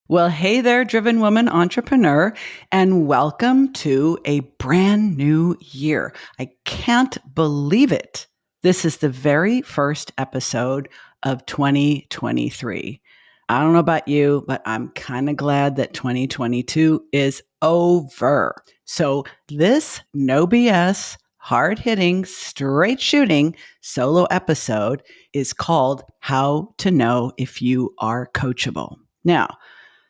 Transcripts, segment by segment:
Well, hey there, driven woman entrepreneur, and welcome to a brand new year. I can't believe it. This is the very first episode of 2023. I don't know about you, but I'm kind of glad that 2022 is over. So, this no BS, hard hitting, straight shooting solo episode is called How to Know If You Are Coachable. Now,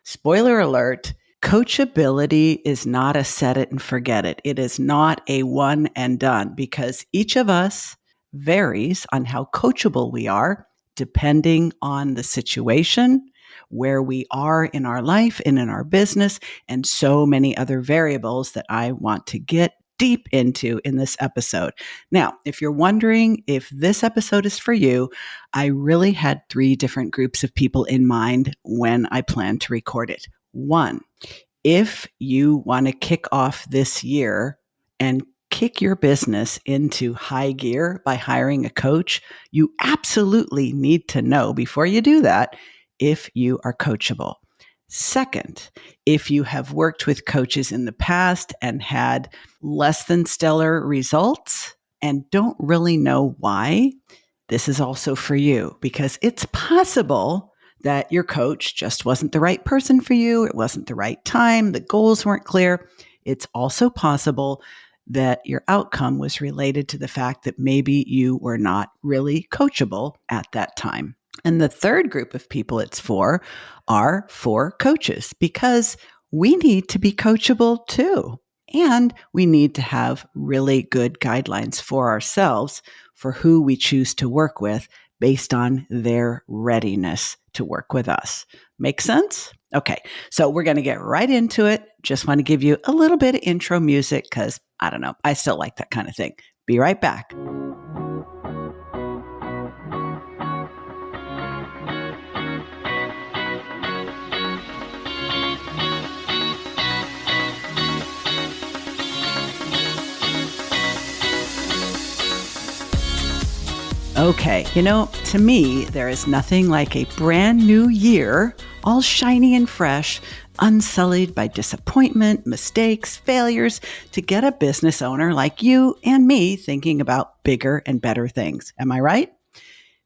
spoiler alert, coachability is not a set it and forget it. It is not a one and done because each of us varies on how coachable we are depending on the situation, where we are in our life and in our business, and so many other variables that I want to get deep into in this episode. Now, if you're wondering if this episode is for you, I really had three different groups of people in mind when I planned to record it. One, if you want to kick off this year and kick your business into high gear by hiring a coach, you absolutely need to know before you do that if you are coachable. Second, if you have worked with coaches in the past and had less than stellar results and don't really know why, this is also for you because it's possible that your coach just wasn't the right person for you. It wasn't the right time. The goals weren't clear. It's also possible that your outcome was related to the fact that maybe you were not really coachable at that time. And the third group of people it's for are for coaches because we need to be coachable too. And we need to have really good guidelines for ourselves for who we choose to work with based on their readiness to work with us. Make sense? Okay, so we're going to get right into it. Just want to give you a little bit of intro music because I don't know, I still like that kind of thing. Be right back. Okay, to me, there is nothing like a brand new year, all shiny and fresh, unsullied by disappointment, mistakes, failures, to get a business owner like you and me thinking about bigger and better things. Am I right?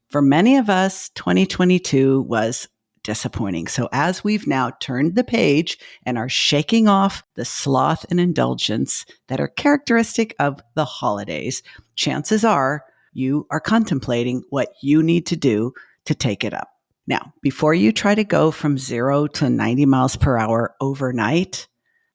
For many of us, 2022 was disappointing. So as we've now turned the page and are shaking off the sloth and indulgence that are characteristic of the holidays, chances are you are contemplating what you need to do to take it up. Now, before you try to go from 0 to 90 miles per hour overnight,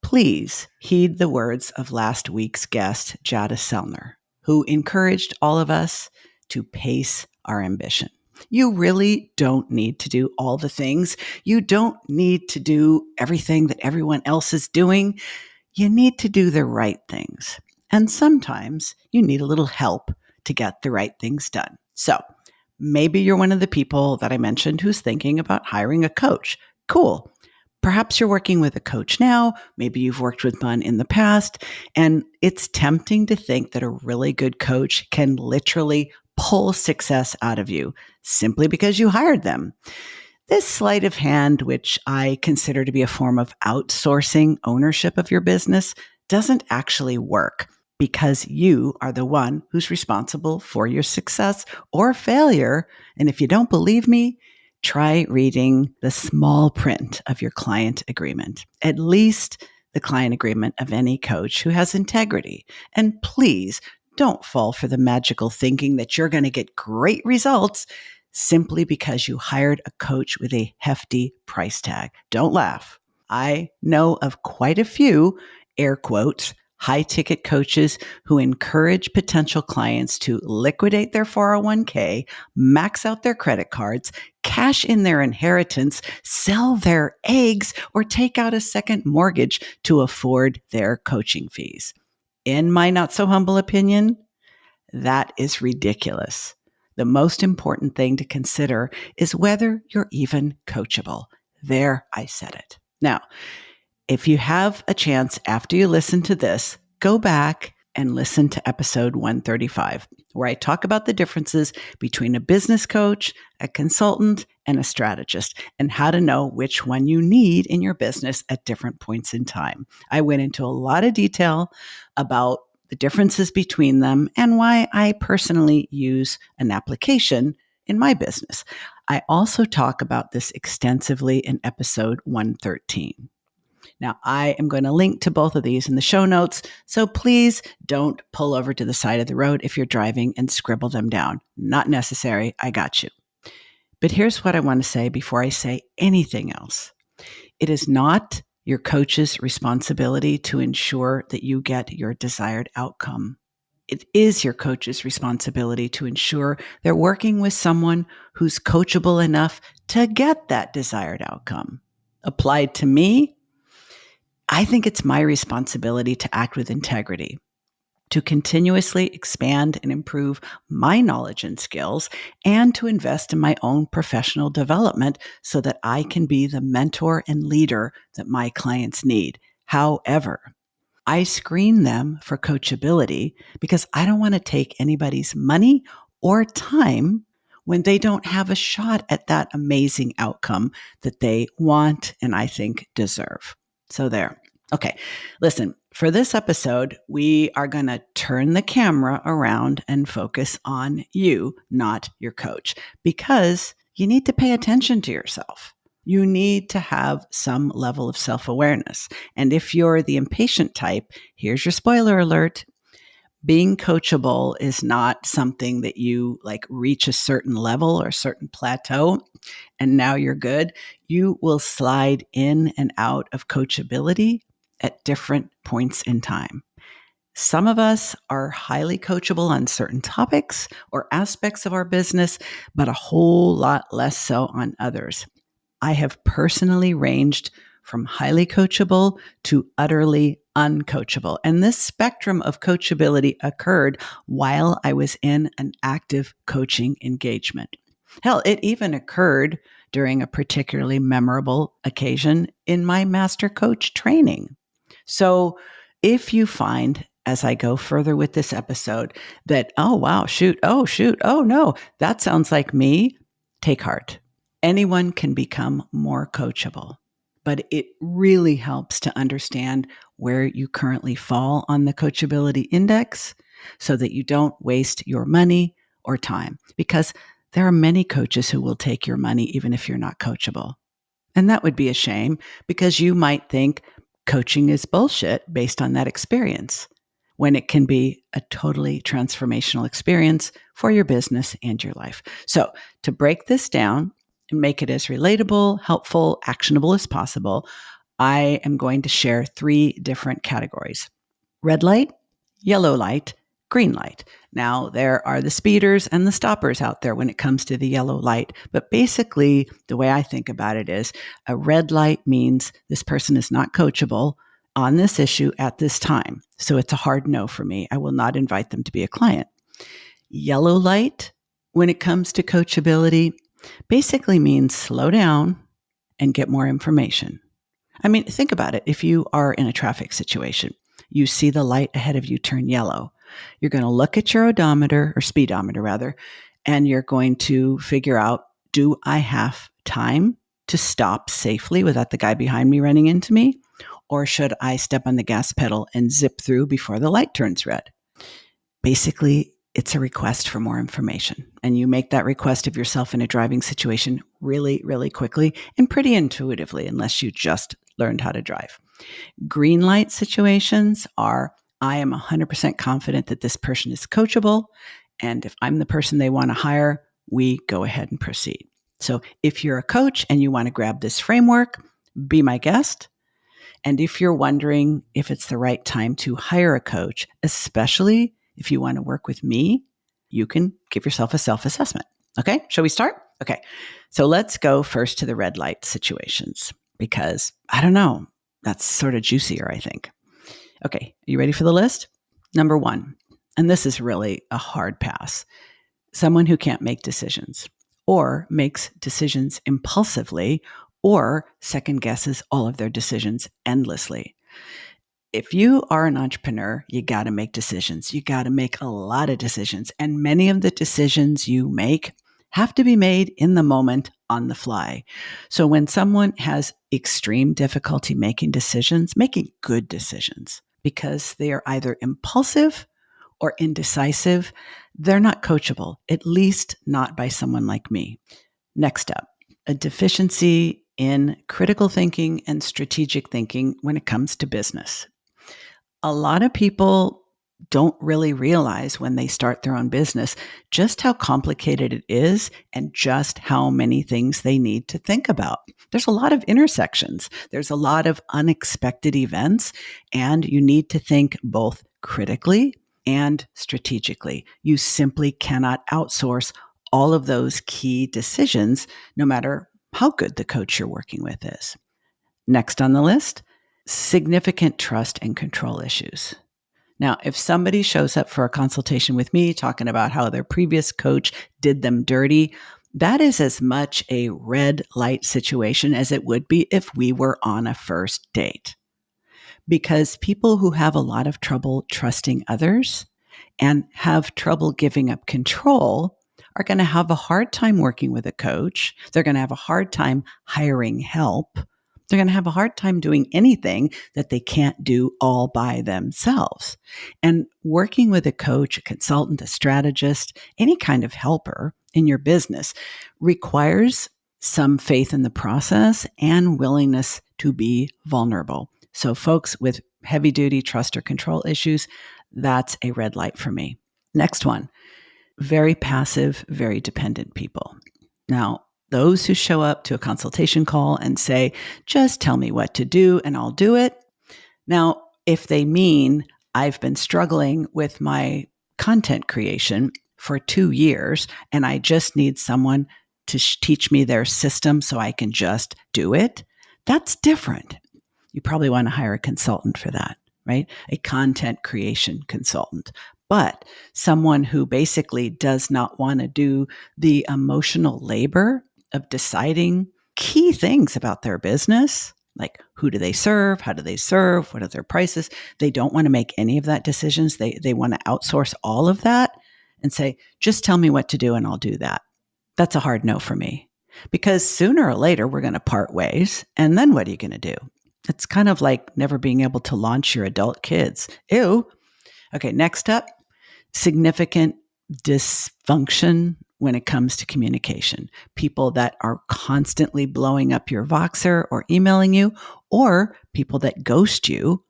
please heed the words of last week's guest, Jada Selner, who encouraged all of us to pace our ambition. You really don't need to do all the things. You don't need to do everything that everyone else is doing. You need to do the right things. And sometimes you need a little help to get the right things done. So maybe you're one of the people that I mentioned who's thinking about hiring a coach. Cool. Perhaps you're working with a coach now. Maybe you've worked with one in the past. And it's tempting to think that a really good coach can literally pull success out of you simply because you hired them. This sleight of hand, which I consider to be a form of outsourcing ownership of your business, doesn't actually work because you are the one who's responsible for your success or failure. And if you don't believe me, try reading the small print of your client agreement, at least the client agreement of any coach who has integrity. And please don't fall for the magical thinking that you're going to get great results simply because you hired a coach with a hefty price tag. Don't laugh. I know of quite a few, air quotes, high-ticket coaches who encourage potential clients to liquidate their 401k, max out their credit cards, cash in their inheritance, sell their eggs, or take out a second mortgage to afford their coaching fees. In my not-so-humble opinion, that is ridiculous. The most important thing to consider is whether you're even coachable. There, I said it. Now, if you have a chance after you listen to this, go back, and listen to episode 135, where I talk about the differences between a business coach, a consultant, and a strategist, and how to know which one you need in your business at different points in time. I went into a lot of detail about the differences between them and why I personally use an application in my business. I also talk about this extensively in episode 113. Now, I am going to link to both of these in the show notes, so please don't pull over to the side of the road if you're driving and scribble them down. Not necessary. I got you. But here's what I want to say before I say anything else. It is not your coach's responsibility to ensure that you get your desired outcome. It is your coach's responsibility to ensure they're working with someone who's coachable enough to get that desired outcome. Applied to me, I think it's my responsibility to act with integrity, to continuously expand and improve my knowledge and skills, and to invest in my own professional development so that I can be the mentor and leader that my clients need. However, I screen them for coachability because I don't want to take anybody's money or time when they don't have a shot at that amazing outcome that they want and I think deserve. So there. Okay. Listen, for this episode, we are going to turn the camera around and focus on you, not your coach, because you need to pay attention to yourself. You need to have some level of self-awareness. And if you're the impatient type, here's your spoiler alert. Being coachable is not something that you reach a certain level or a certain plateau and now you're good. You will slide in and out of coachability at different points in time. Some of us are highly coachable on certain topics or aspects of our business, but a whole lot less so on others. I have personally ranged from highly coachable to utterly uncoachable. And this spectrum of coachability occurred while I was in an active coaching engagement. Hell, it even occurred during a particularly memorable occasion in my master coach training. So if you find, as I go further with this episode, that, oh, wow, shoot, oh, no, that sounds like me, take heart. Anyone can become more coachable, but it really helps to understand where you currently fall on the coachability index so that you don't waste your money or time, because there are many coaches who will take your money even if you're not coachable. And that would be a shame because you might think coaching is bullshit based on that experience, when it can be a totally transformational experience for your business and your life. So to break this down and make it as relatable, helpful, actionable as possible, I am going to share 3 different categories: red light, yellow light, green light. Now, there are the speeders and the stoppers out there when it comes to the yellow light. But basically, the way I think about it is a red light means this person is not coachable on this issue at this time. So it's a hard no for me. I will not invite them to be a client. Yellow light, when it comes to coachability, basically means slow down and get more information. I mean, think about it. If you are in a traffic situation, you see the light ahead of you turn yellow. You're going to look at your odometer, or speedometer rather, and you're going to figure out, do I have time to stop safely without the guy behind me running into me? Or should I step on the gas pedal and zip through before the light turns red? Basically, it's a request for more information. And you make that request of yourself in a driving situation really, really quickly and pretty intuitively, unless you just learned how to drive. Green light situations are, I am 100% confident that this person is coachable. And if I'm the person they want to hire, we go ahead and proceed. So if you're a coach and you want to grab this framework, be my guest. And if you're wondering if it's the right time to hire a coach, especially if you want to work with me, you can give yourself a self-assessment. Okay, shall we start? Okay, so let's go first to the red light situations because, I don't know, that's sort of juicier, I think. Okay, are you ready for the list? Number 1, and this is really a hard pass, someone who can't make decisions or makes decisions impulsively or second guesses all of their decisions endlessly. If you are an entrepreneur, you got to make decisions. You got to make a lot of decisions. And many of the decisions you make have to be made in the moment on the fly. So when someone has extreme difficulty making decisions, making good decisions, because they are either impulsive or indecisive, they're not coachable, at least not by someone like me. Next up, a deficiency in critical thinking and strategic thinking when it comes to business. A lot of people don't really realize when they start their own business just how complicated it is and just how many things they need to think about. There's a lot of intersections. There's a lot of unexpected events, and you need to think both critically and strategically. You simply cannot outsource all of those key decisions, no matter how good the coach you're working with is. Next on the list, significant trust and control issues. Now, if somebody shows up for a consultation with me talking about how their previous coach did them dirty, that is as much a red light situation as it would be if we were on a first date. Because people who have a lot of trouble trusting others and have trouble giving up control are going to have a hard time working with a coach. They're going to have a hard time hiring help. They're going to have a hard time doing anything that they can't do all by themselves. And working with a coach, a consultant, a strategist, any kind of helper in your business requires some faith in the process and willingness to be vulnerable. So folks with heavy duty trust or control issues, that's a red light for me. Next one, very passive, very dependent people. Now, those who show up to a consultation call and say, just tell me what to do and I'll do it. Now, if they mean I've been struggling with my content creation for 2 years and I just need someone to teach me their system so I can just do it, that's different. You probably want to hire a consultant for that, right? A content creation consultant. But someone who basically does not want to do the emotional labor of deciding key things about their business, like who do they serve, how do they serve, what are their prices. They don't want to make any of that decisions. They want to outsource all of that and say, just tell me what to do and I'll do that. That's a hard no for me, because sooner or later we're going to part ways. And then what are you going to do? It's kind of like never being able to launch your adult kids. Ew. Okay, next up, significant dysfunction when it comes to communication. People that are constantly blowing up your Voxer or emailing you, or people that ghost you,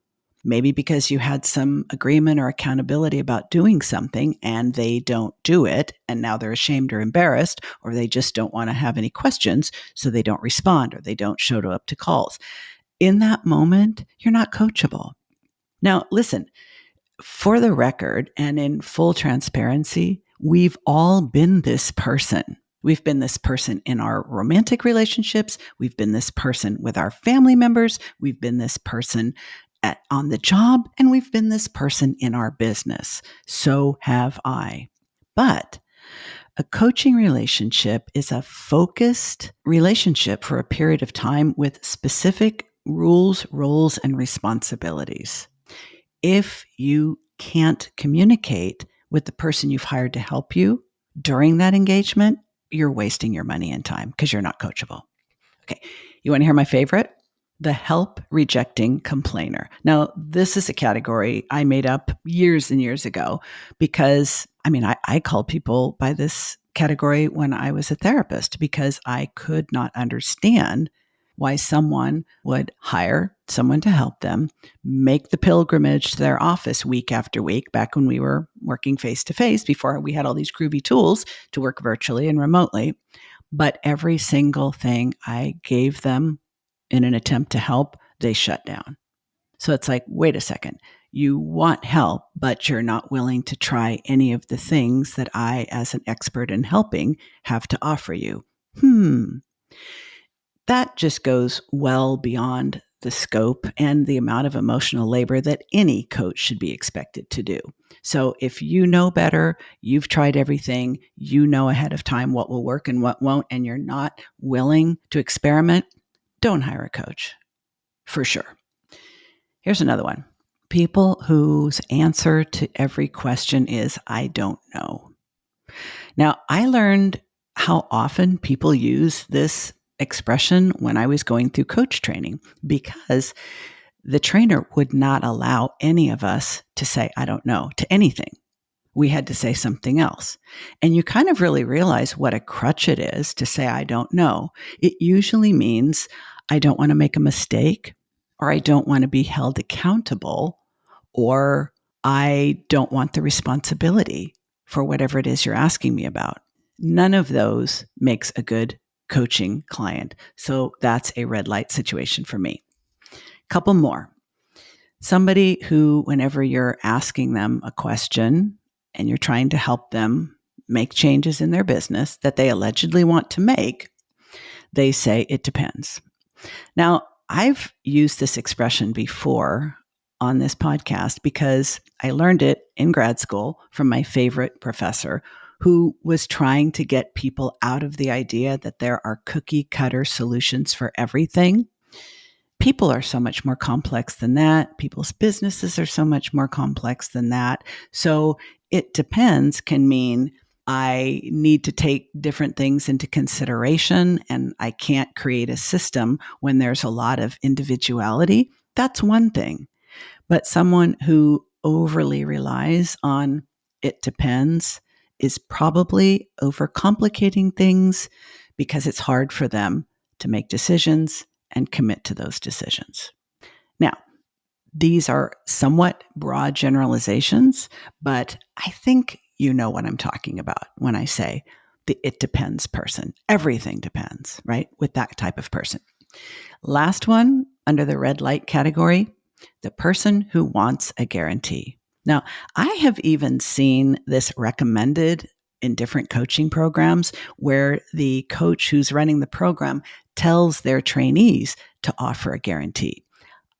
maybe because you had some agreement or accountability about doing something and they don't do it, and now they're ashamed or embarrassed, or they just don't want to have any questions, so they don't respond or they don't show up to calls. In that moment, you're not coachable. Now, listen, for the record and in full transparency, we've all been this person. We've been this person in our romantic relationships. We've been this person with our family members. We've been this person on the job, and we've been this person in our business. So have I. But a coaching relationship is a focused relationship for a period of time with specific rules, roles, and responsibilities. If you can't communicate with the person you've hired to help you during that engagement, you're wasting your money and time because you're not coachable. Okay, you want to hear my favorite? The help rejecting complainer. Now, this is a category I made up years and years ago because, I called people by this category when I was a therapist because I could not understand why someone would hire someone to help them, make the pilgrimage to their office week after week, back when we were working face to face, before we had all these groovy tools to work virtually and remotely. But every single thing I gave them in an attempt to help, they shut down. So it's like, wait a second, you want help, but you're not willing to try any of the things that I, as an expert in helping, have to offer you. That just goes well beyond the scope and the amount of emotional labor that any coach should be expected to do. So if you know better, you've tried everything, you know ahead of time what will work and what won't, and you're not willing to experiment, don't hire a coach, for sure. Here's another one. People whose answer to every question is, I don't know. Now, I learned how often people use this expression when I was going through coach training because the trainer would not allow any of us to say, I don't know, to anything. We had to say something else. And you kind of really realize what a crutch it is to say, I don't know. It usually means I don't want to make a mistake, or I don't want to be held accountable, or I don't want the responsibility for whatever it is you're asking me about. None of those makes a good coaching client. So that's a red light situation for me. Couple more. Somebody who, whenever you're asking them a question and you're trying to help them make changes in their business that they allegedly want to make, they say, it depends. Now, I've used this expression before on this podcast because I learned it in grad school from my favorite professor who was trying to get people out of the idea that there are cookie cutter solutions for everything. People are so much more complex than that. People's businesses are so much more complex than that. So it depends can mean I need to take different things into consideration and I can't create a system when there's a lot of individuality. That's one thing. But someone who overly relies on it depends is probably overcomplicating things because it's hard for them to make decisions and commit to those decisions. Now, these are somewhat broad generalizations, but I think you know what I'm talking about when I say the it depends person. Everything depends, right? With that type of person. Last one under the red light category, the person who wants a guarantee. Now, I have even seen this recommended in different coaching programs where the coach who's running the program tells their trainees to offer a guarantee.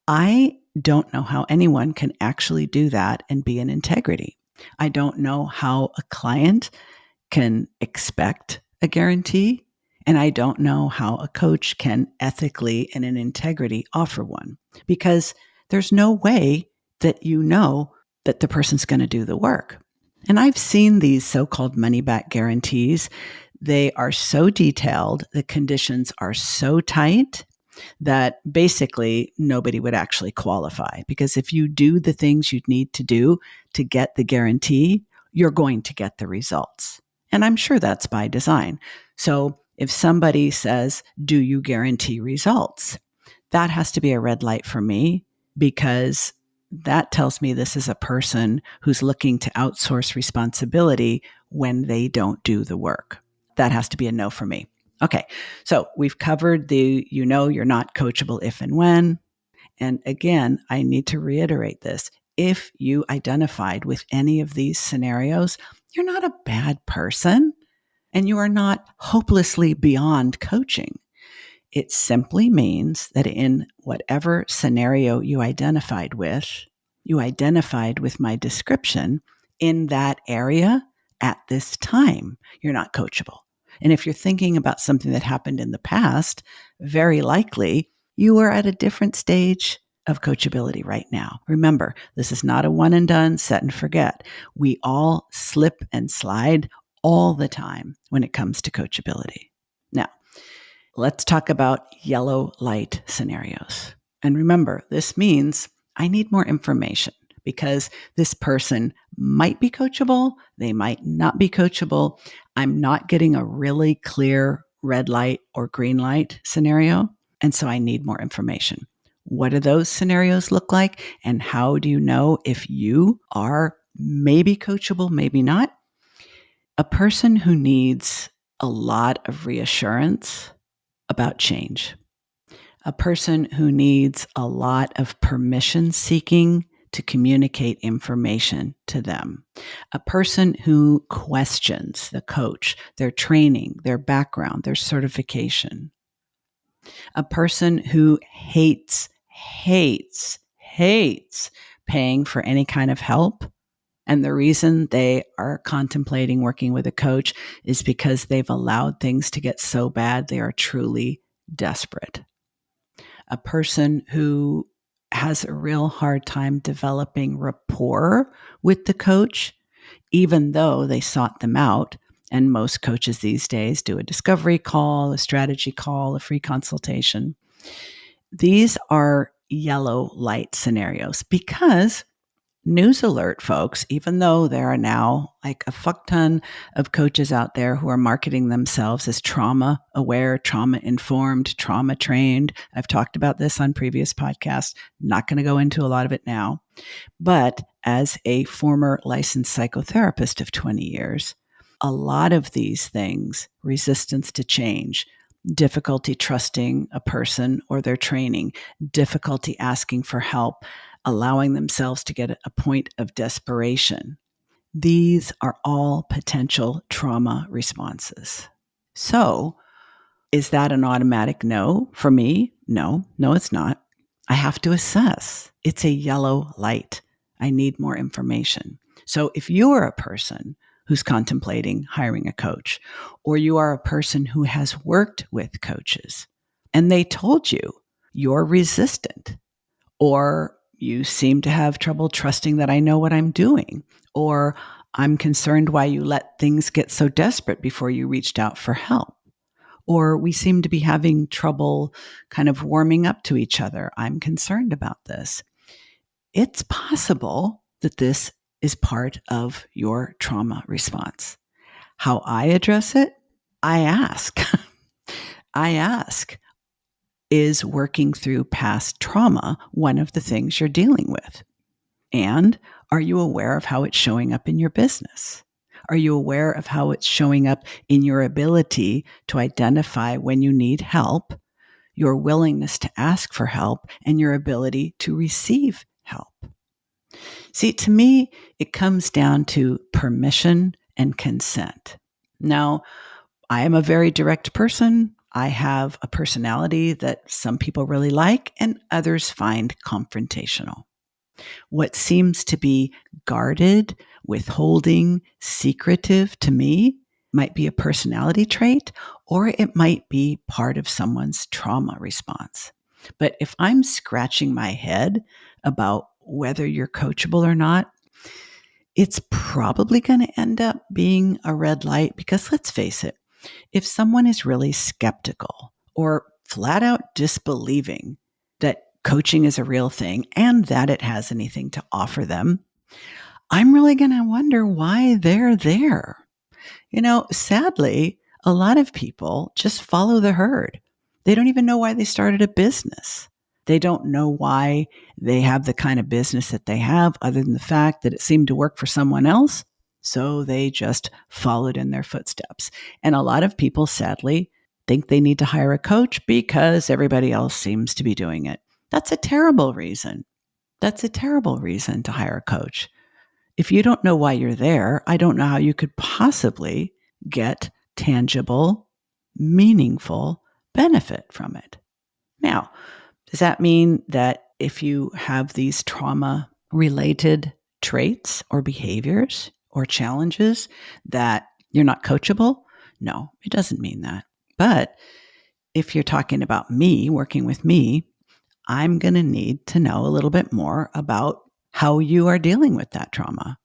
I don't know how anyone can actually do that and be in integrity. I don't know how a client can expect a guarantee, and I don't know how a coach can ethically and in integrity offer one because there's no way that you know that the person's going to do the work. And I've seen these so-called money back guarantees. They are so detailed, the conditions are so tight that basically nobody would actually qualify. Because if you do the things you'd need to do to get the guarantee, you're going to get the results. And I'm sure that's by design. So if somebody says, do you guarantee results? That has to be a red light for me because that tells me this is a person who's looking to outsource responsibility when they don't do the work. That has to be a no for me. Okay, so we've covered the you're not coachable if and when. And again, I need to reiterate this. If you identified with any of these scenarios, you're not a bad person and you are not hopelessly beyond coaching. It simply means that in whatever scenario you identified with my description in that area at this time. You're not coachable. And if you're thinking about something that happened in the past, very likely you are at a different stage of coachability right now. Remember, this is not a one and done, set and forget. We all slip and slide all the time when it comes to coachability. Now, let's talk about yellow light scenarios. And remember, this means I need more information because this person might be coachable, they might not be coachable. I'm not getting a really clear red light or green light scenario. And so I need more information. What do those scenarios look like? And how do you know if you are maybe coachable, maybe not? A person who needs a lot of reassurance about change. A person who needs a lot of permission seeking to communicate information to them. A person who questions the coach, their training, their background, their certification. A person who hates paying for any kind of help. And the reason they are contemplating working with a coach is because they've allowed things to get so bad they are truly desperate. A person who has a real hard time developing rapport with the coach, even though they sought them out. And most coaches these days do a discovery call, a strategy call, a free consultation. These are yellow light scenarios because news alert, folks, even though there are now like a fuck ton of coaches out there who are marketing themselves as trauma aware, trauma informed, trauma trained. I've talked about this on previous podcasts. Not going to go into a lot of it now. But as a former licensed psychotherapist of 20 years, a lot of these things, resistance to change, difficulty trusting a person or their training, difficulty asking for help, allowing themselves to get a point of desperation. These are all potential trauma responses. So, is that an automatic no for me? No, it's not. I have to assess. It's a yellow light. I need more information. So, if you're a person who's contemplating hiring a coach, or you are a person who has worked with coaches and they told you you're resistant, or you seem to have trouble trusting that I know what I'm doing, or I'm concerned why you let things get so desperate before you reached out for help, or we seem to be having trouble kind of warming up to each other. I'm concerned about this. It's possible that this is part of your trauma response. How I address it, I ask. I ask, is working through past trauma one of the things you're dealing with? And are you aware of how it's showing up in your business? Are you aware of how it's showing up in your ability to identify when you need help, your willingness to ask for help, and your ability to receive help? See, to me, it comes down to permission and consent. Now, I am a very direct person. I have a personality that some people really like and others find confrontational. What seems to be guarded, withholding, secretive to me might be a personality trait, or it might be part of someone's trauma response. But if I'm scratching my head about whether you're coachable or not, it's probably going to end up being a red light because let's face it, if someone is really skeptical or flat out disbelieving that coaching is a real thing and that it has anything to offer them, I'm really going to wonder why they're there. Sadly, a lot of people just follow the herd. They don't even know why they started a business. They don't know why they have the kind of business that they have, other than the fact that it seemed to work for someone else. So they just followed in their footsteps. And a lot of people, sadly, think they need to hire a coach because everybody else seems to be doing it. That's a terrible reason. That's a terrible reason to hire a coach. If you don't know why you're there, I don't know how you could possibly get tangible, meaningful benefit from it. Now, does that mean that if you have these trauma-related traits or behaviors or challenges that you're not coachable? No, it doesn't mean that. But if you're talking about me, working with me, I'm going to need to know a little bit more about how you are dealing with that trauma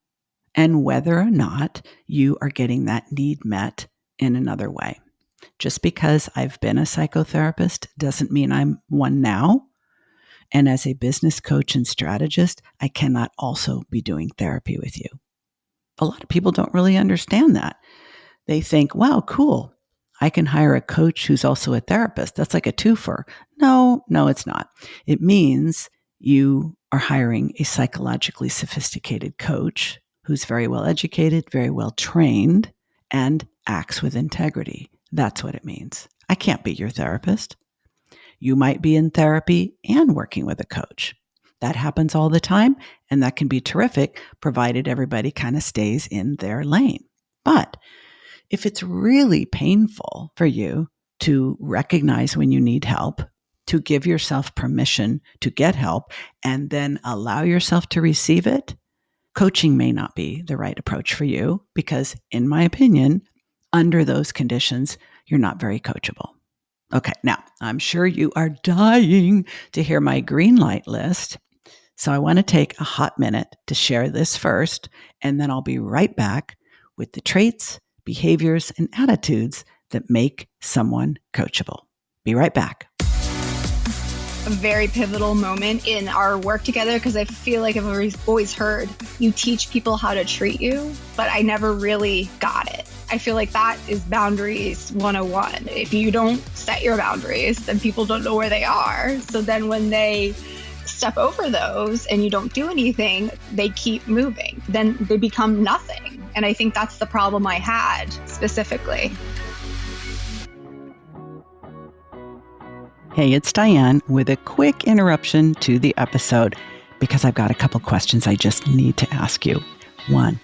and whether or not you are getting that need met in another way. Just because I've been a psychotherapist doesn't mean I'm one now. And as a business coach and strategist, I cannot also be doing therapy with you. A lot of people don't really understand that. They think, wow, cool. I can hire a coach who's also a therapist. That's like a twofer. No, it's not. It means you are hiring a psychologically sophisticated coach who's very well educated, very well trained, and acts with integrity. That's what it means. I can't be your therapist. You might be in therapy and working with a coach. That happens all the time, and that can be terrific, provided everybody kind of stays in their lane. But if it's really painful for you to recognize when you need help, to give yourself permission to get help, and then allow yourself to receive it, coaching may not be the right approach for you because, in my opinion, under those conditions, you're not very coachable. Okay, now I'm sure you are dying to hear my green light list. So I want to take a hot minute to share this first, and then I'll be right back with the traits, behaviors, and attitudes that make someone coachable. Be right back. A very pivotal moment in our work together, because I feel like I've always heard you teach people how to treat you, but I never really got it. I feel like that is boundaries 101. If you don't set your boundaries, then people don't know where they are. So then when they step over those and you don't do anything, they keep moving. Then they become nothing. And I think that's the problem I had specifically. Hey, it's Diane with a quick interruption to the episode because I've got a couple questions I just need to ask you. One,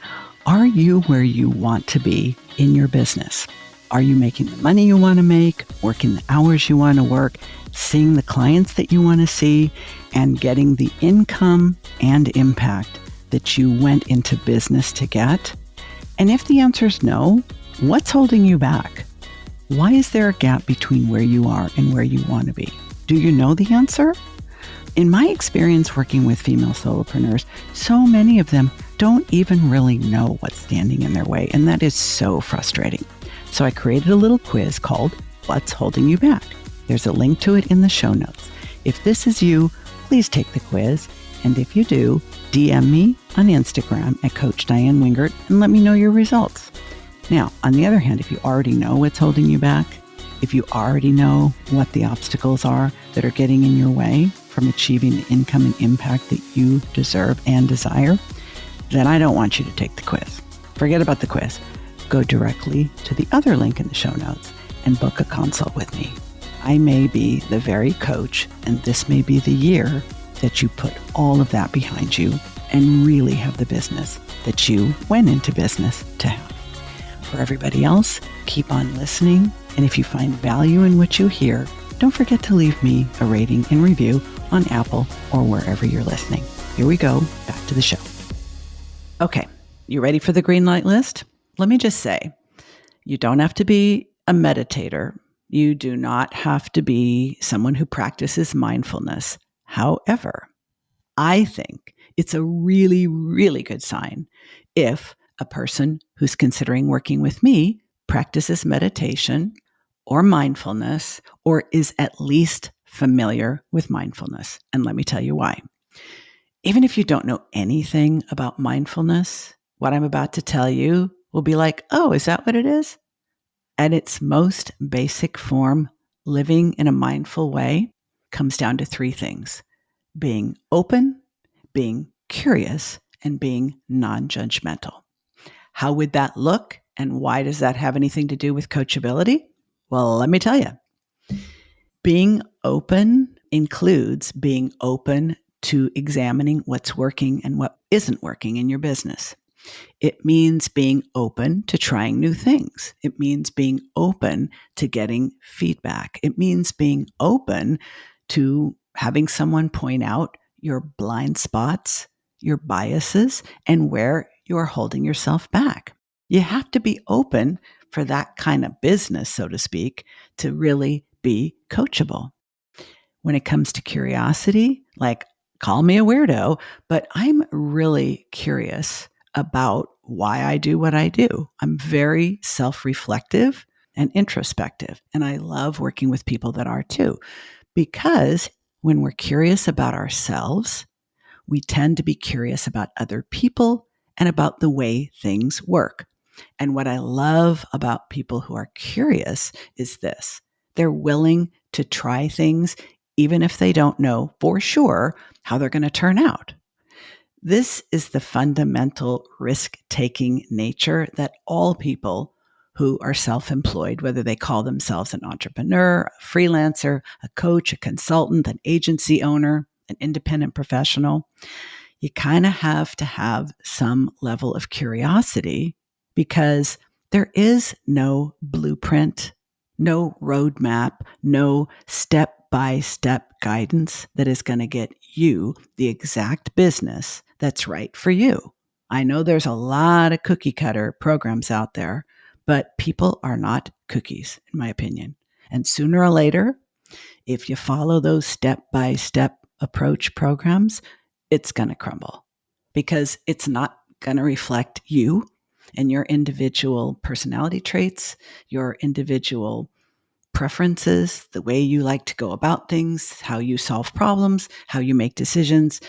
are you where you want to be in your business? Are you making the money you want to make, working the hours you want to work, seeing the clients that you want to see, and getting the income and impact that you went into business to get? And if the answer is no, what's holding you back? Why is there a gap between where you are and where you want to be? Do you know the answer? In my experience working with female solopreneurs, so many of them don't even really know what's standing in their way, and that is so frustrating. So I created a little quiz called What's Holding You Back? There's a link to it in the show notes. If this is you, please take the quiz, and if you do, DM me on Instagram at Coach Diane Wingert and let me know your results. Now, on the other hand, if you already know what's holding you back, if you already know what the obstacles are that are getting in your way from achieving the income and impact that you deserve and desire, then I don't want you to take the quiz. Forget about the quiz. Go directly to the other link in the show notes and book a consult with me. I may be the very coach, and this may be the year that you put all of that behind you and really have the business that you went into business to have. For everybody else, keep on listening. And if you find value in what you hear, don't forget to leave me a rating and review on Apple or wherever you're listening. Here we go, back to the show. Okay, you ready for the green light list? Let me just say, you don't have to be a meditator. You do not have to be someone who practices mindfulness. However, I think it's a really, really good sign if a person who's considering working with me practices meditation or mindfulness or is at least familiar with mindfulness. And let me tell you why. Even if you don't know anything about mindfulness, what I'm about to tell you will be like, oh, is that what it is? At its most basic form, living in a mindful way comes down to three things: being open, being curious, and being non-judgmental. How would that look? And why does that have anything to do with coachability? Well, let me tell you. Being open includes being open to examining what's working and what isn't working in your business. It means being open to trying new things. It means being open to getting feedback. It means being open to having someone point out your blind spots, your biases, and where you're holding yourself back. You have to be open for that kind of business, so to speak, to really be coachable. When it comes to curiosity, like, call me a weirdo, but I'm really curious about why I do what I do. I'm very self-reflective and introspective, and I love working with people that are too, because when we're curious about ourselves, we tend to be curious about other people and about the way things work. And what I love about people who are curious is this: they're willing to try things even if they don't know for sure how they're going to turn out. This is the fundamental risk-taking nature that all people who are self-employed, whether they call themselves an entrepreneur, a freelancer, a coach, a consultant, an agency owner, an independent professional, you kind of have to have some level of curiosity, because there is no blueprint, no roadmap, no step-by-step guidance that is going to get you the exact business that's right for you. I know there's a lot of cookie cutter programs out there, but people are not cookies, in my opinion. And sooner or later, if you follow those step-by-step approach programs, it's going to crumble because it's not going to reflect you and your individual personality traits, your individual preferences, the way you like to go about things, how you solve problems, how you make decisions.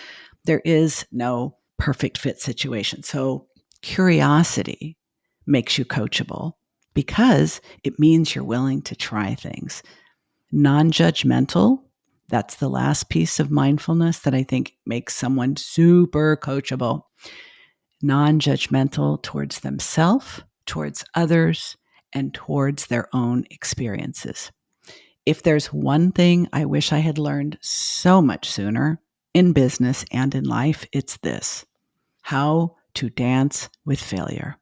There is no perfect fit situation. So curiosity makes you coachable because it means you're willing to try things. Non-judgmental, that's the last piece of mindfulness that I think makes someone super coachable. Non-judgmental towards themselves, towards others, and towards their own experiences. If there's one thing I wish I had learned so much sooner in business and in life, it's this: how to dance with failure,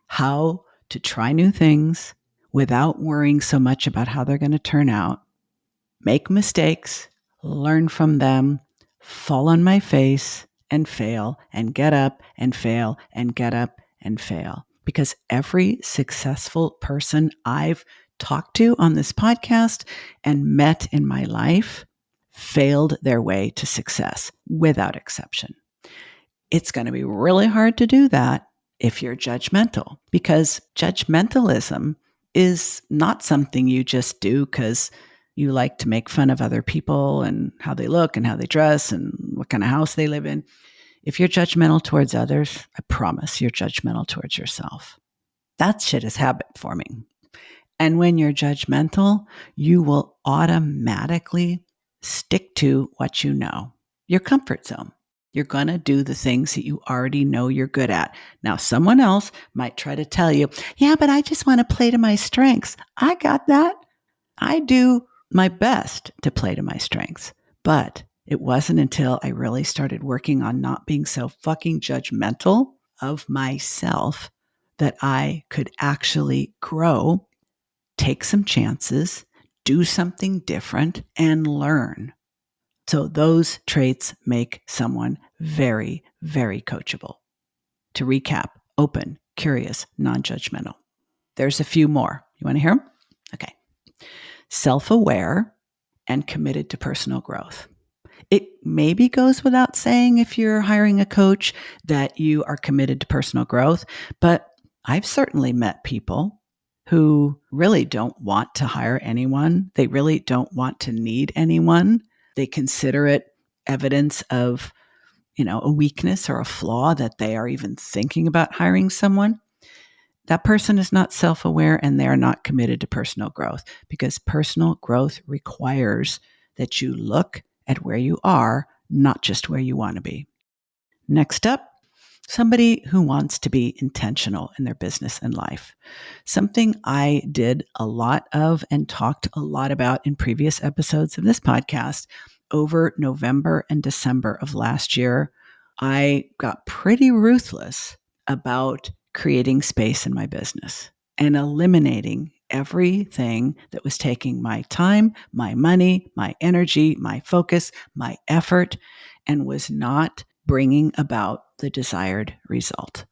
how to try new things without worrying so much about how they're going to turn out, make mistakes, learn from them, fall on my face and fail, and get up and fail and get up and fail. Because every successful person I've talked to on this podcast and met in my life failed their way to success without exception. It's going to be really hard to do that if you're judgmental, because judgmentalism is not something you just do because you like to make fun of other people and how they look and how they dress and what kind of house they live in. If you're judgmental towards others, I promise you're judgmental towards yourself. That shit is habit forming. And when you're judgmental, you will automatically stick to what you know, your comfort zone. You're going to do the things that you already know you're good at. Now, someone else might try to tell you, yeah, but I just want to play to my strengths. I got that. I do my best to play to my strengths. But it wasn't until I really started working on not being so fucking judgmental of myself that I could actually grow, take some chances, do something different, and learn. So those traits make someone very, very coachable. To recap: open, curious, non-judgmental. There's a few more. You want to hear them? Okay. Self-aware and committed to personal growth. It maybe goes without saying if you're hiring a coach that you are committed to personal growth, but I've certainly met people who really don't want to hire anyone. They really don't want to need anyone. They consider it evidence of, a weakness or a flaw that they are even thinking about hiring someone. That person is not self-aware and they are not committed to personal growth, because personal growth requires that you look at where you are, not just where you want to be. Next up, somebody who wants to be intentional in their business and life. Something I did a lot of and talked a lot about in previous episodes of this podcast. Over November and December of last year, I got pretty ruthless about creating space in my business and eliminating everything that was taking my time, my money, my energy, my focus, my effort, and was not bringing about the desired result.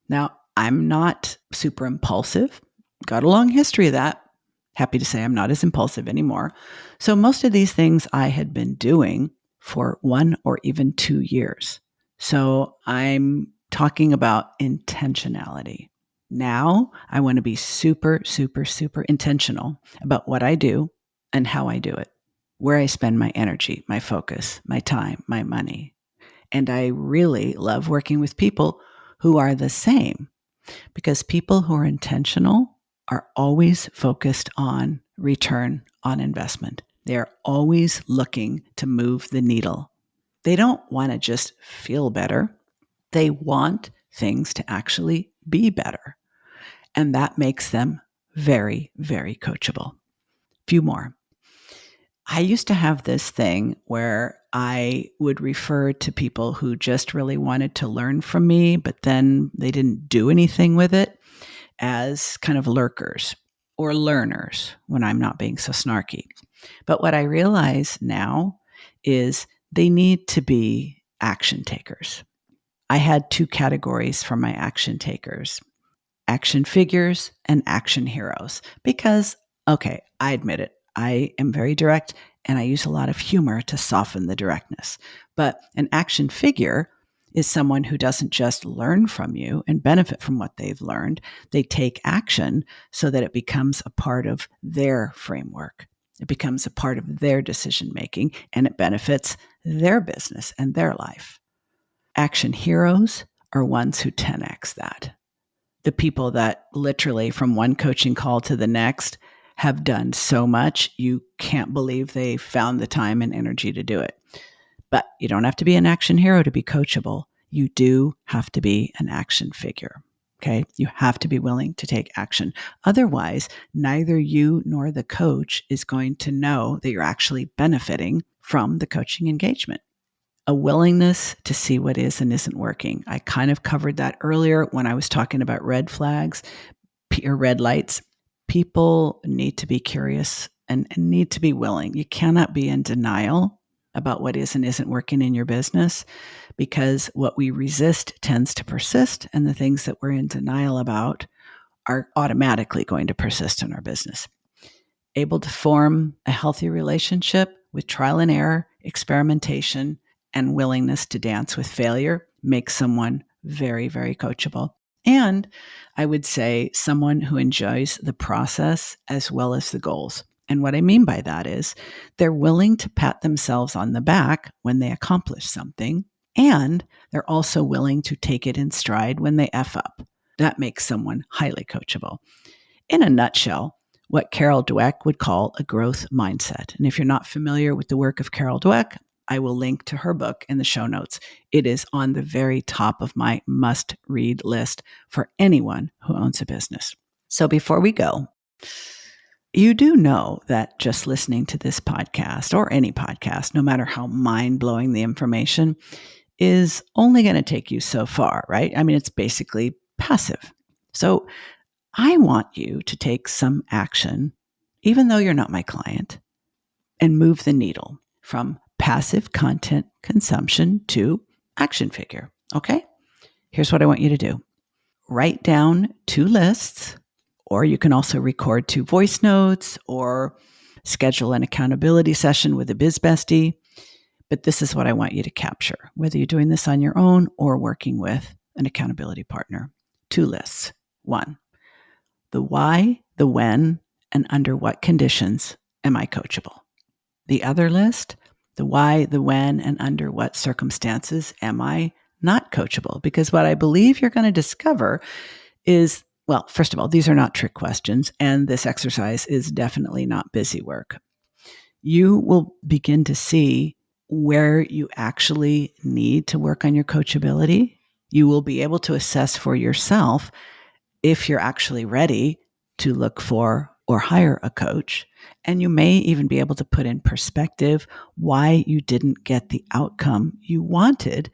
Now, I'm not super impulsive. Got a long history of that. Happy to say I'm not as impulsive anymore. So most of these things I had been doing for 1 or even 2 years. So I'm talking about intentionality. Now I want to be super, super, super intentional about what I do and how I do it, where I spend my energy, my focus, my time, my money. And I really love working with people who are the same, because people who are intentional are always focused on return on investment. They are always looking to move the needle. They don't want to just feel better. They want things to actually be better. And that makes them very, very coachable. Few more. I used to have this thing where I would refer to people who just really wanted to learn from me, but then they didn't do anything with it, as kind of lurkers or learners, when I'm not being so snarky. But what I realize now is they need to be action takers. I had 2 categories for my action takers: action figures and action heroes, because, okay, I admit it, I am very direct and I use a lot of humor to soften the directness. But an action figure is someone who doesn't just learn from you and benefit from what they've learned. They take action so that it becomes a part of their framework. It becomes a part of their decision making, and it benefits their business and their life. Action heroes are ones who 10x that. The people that literally from one coaching call to the next have done so much, you can't believe they found the time and energy to do it. But you don't have to be an action hero to be coachable. You do have to be an action figure. Okay. You have to be willing to take action. Otherwise, neither you nor the coach is going to know that you're actually benefiting from the coaching engagement. A willingness to see what is and isn't working. I kind of covered that earlier when I was talking about red flags or red lights. People need to be curious and need to be willing. You cannot be in denial about what is and isn't working in your business, because what we resist tends to persist, and the things that we're in denial about are automatically going to persist in our business. Able to form a healthy relationship with trial and error, experimentation, and willingness to dance with failure makes someone very, very coachable. And I would say someone who enjoys the process as well as the goals. And what I mean by that is they're willing to pat themselves on the back when they accomplish something, and they're also willing to take it in stride when they F up. That makes someone highly coachable. In a nutshell, what Carol Dweck would call a growth mindset. And if you're not familiar with the work of Carol Dweck, I will link to her book in the show notes. It is on the very top of my must-read list for anyone who owns a business. So before we go, you do know that just listening to this podcast or any podcast, no matter how mind-blowing the information, is only going to take you so far, right? I mean, it's basically passive. So I want you to take some action, even though you're not my client, and move the needle from passive content consumption to action figure. Okay? Here's what I want you to do. Write down 2 lists, or you can also record 2 voice notes or schedule an accountability session with a biz bestie. But this is what I want you to capture, whether you're doing this on your own or working with an accountability partner. 2 lists. 1, the why, the when, and under what conditions am I coachable? The other list, the why, the when, and under what circumstances am I not coachable? Because what I believe you're going to discover is, well, first of all, these are not trick questions, and this exercise is definitely not busy work. You will begin to see where you actually need to work on your coachability. You will be able to assess for yourself if you're actually ready to look for or hire a coach. And you may even be able to put in perspective why you didn't get the outcome you wanted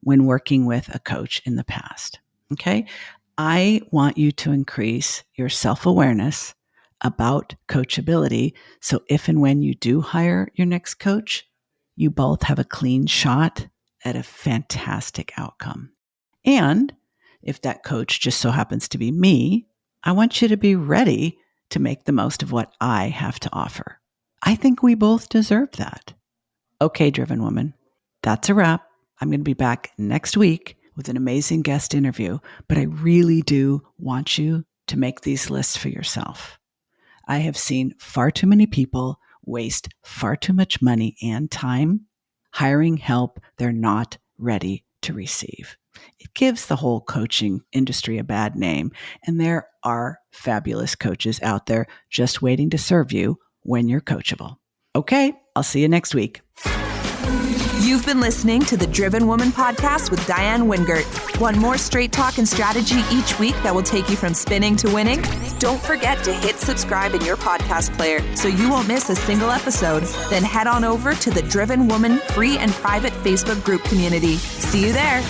when working with a coach in the past. Okay? I want you to increase your self-awareness about coachability. So if and when you do hire your next coach, you both have a clean shot at a fantastic outcome. And if that coach just so happens to be me, I want you to be ready to make the most of what I have to offer. I think we both deserve that. Okay, Driven Woman, that's a wrap. I'm going to be back next week with an amazing guest interview, but I really do want you to make these lists for yourself. I have seen far too many people waste far too much money and time hiring help they're not ready to receive. It gives the whole coaching industry a bad name, and there are fabulous coaches out there just waiting to serve you when you're coachable. Okay, I'll see you next week. You've been listening to the Driven Woman podcast with Diane Wingert. Want more straight talk and strategy each week that will take you from spinning to winning? Don't forget to hit subscribe in your podcast player so you won't miss a single episode. Then head on over to the Driven Woman free and private Facebook group community. See you there.